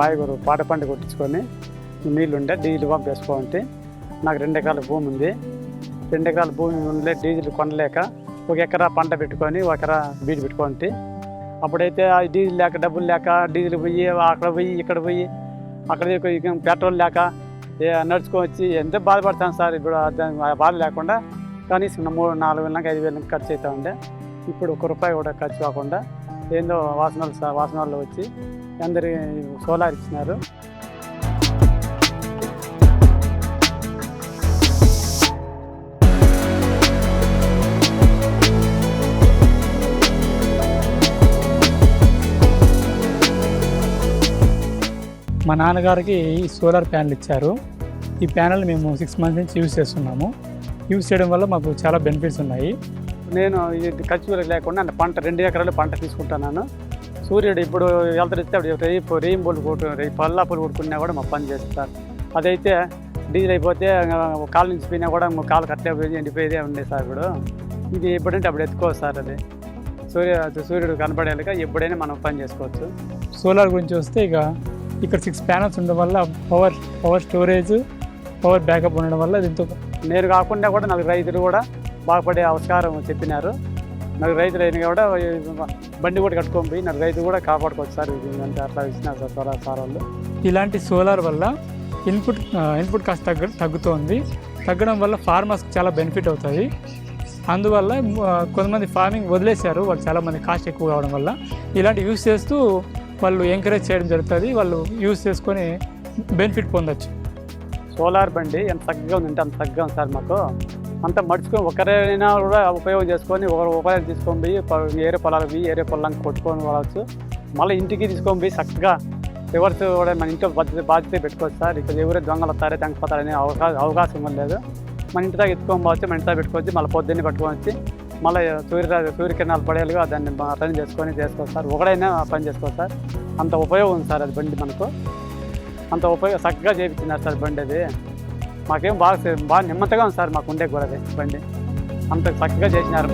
బాయిగూరు పాట పంట కొట్టించుకొని నీళ్ళు ఉండే డీజిల్ పంపేసుకోండి. నాకు 2 ఎకరాల భూమి ఉంది. 2 ఎకరాల భూమి ఉండే డీజిల్ కొనలేక 1 ఎకరా పంట పెట్టుకొని 1 ఎకరా బీడు పెట్టుకోండి. అప్పుడైతే ఆ డీజిల్ లేక డబ్బులు లేక డీజిల్ పోయి అక్కడ పోయి ఇక్కడ పోయి అక్కడ పెట్రోల్ లేక నడుచుకొని వచ్చి ఎంత బాధపడతాను సార్. ఇప్పుడు ఆ బాధ లేకుండా కనీసం 3,000-4,000-5,000 ఖర్చు అవుతా ఉండే. ఇప్పుడు 1 రూపాయి కూడా ఖర్చు కాకుండా ఏందో వాసనల్లో వచ్చి అందరి సోలార్ ఇచ్చినారు. మా నాన్నగారికి ఈ సోలార్ ప్యానెల్ ఇచ్చారు. ఈ ప్యానెల్ మేము 6 మంత్స్ నుంచి యూజ్ చేస్తున్నాము. యూజ్ చేయడం వల్ల మాకు చాలా బెనిఫిట్స్ ఉన్నాయి. నేను ఇది ఖర్చు లేకుండా పంట 2 ఎకరాలు పంట తీసుకుంటున్నాను. సూర్యుడు ఇప్పుడు వెళ్తారిస్తే రేయిం పూలు పల్లా పూలు కొట్టుకున్నా కూడా మా పని చేస్తారు. అదైతే డీజిల్ అయిపోతే కాలు నుంచి పోయినా కూడా కాలు కట్టే పోయి ఎండిపోయేదే ఉండే సార్. ఇప్పుడు ఇది ఎప్పుడంటే అప్పుడు ఎత్తుకోవచ్చు సార్. అది సూర్యుడు కనపడేలాగా ఎప్పుడైనా మనం పని చేసుకోవచ్చు. సోలార్ గురించి వస్తే ఇక్కడ 6 ప్యానల్స్ ఉండడం వల్ల పవర్ స్టోరేజ్, పవర్ బ్యాకప్ ఉండడం వల్ల దీంతో నేను కాకుండా కూడా నాకు రైతులు కూడా బాగుపడే ఆస్కారం చెప్పినారు. నాకు రైతులు అయినా కూడా బండి కూడా కట్టుకొని పోయి నాకు రైతు కూడా కాపాడుకోవచ్చు సార్. అంటే అట్లా ఇచ్చినారు సార్ సోలార్ సార్ వాళ్ళు. ఇలాంటి సోలార్ వల్ల ఇన్పుట్ కాస్ట్ తగ్గుతుంది. తగ్గడం వల్ల ఫార్మర్స్కి చాలా బెనిఫిట్ అవుతుంది. అందువల్ల కొంతమంది ఫార్మింగ్ వదిలేశారు. వాళ్ళు చాలామంది కాస్ట్ ఎక్కువ కావడం వల్ల ఇలాంటి యూస్ చేస్తూ వాళ్ళు ఎంకరేజ్ చేయడం జరుగుతుంది. వాళ్ళు యూజ్ చేసుకొని బెనిఫిట్ పొందొచ్చు. సోలార్ బండి ఎంత చక్కగా ఉందంటే అంత చక్కగా ఉంది సార్. మాకు అంత మడుచుకొని ఒకరైనా కూడా ఉపయోగం చేసుకొని ఒకరు తీసుకొని పోయి ఏరే పొలాలకు కొట్టుకొని పోవచ్చు. మళ్ళీ ఇంటికి తీసుకొని పోయి చక్కగా రివర్స్ కూడా మన ఇంట్లో బాధ్యత పెట్టుకోవచ్చు సార్. ఇక్కడ ఎవరైతే దొంగలు వస్తారో తెంకపోతారనే అవకాశం లేదు. మన ఇంటి దాకా ఎత్తుకొని పోవచ్చు, మన ఇంటి దాకా పెట్టుకోవచ్చు. మళ్ళీ పొద్దున్నే పట్టుకొని వచ్చి మళ్ళీ సూర్యకిరణాలు పడేలుగా దాన్ని రన్ చేసుకోవచ్చు సార్. ఒకడైనా పని చేసుకోవచ్చు సార్. అంత ఉపయోగం ఉంది సార్ అది బండి మనకు. అంత ఉపయోగం చక్కగా చేయించినారు సార్ బండి. అది మాకేం బాగా నెమ్మదిగా ఉంది సార్. మాకు ఉండే కూడా అది బండి అంత చక్కగా చేసినారు.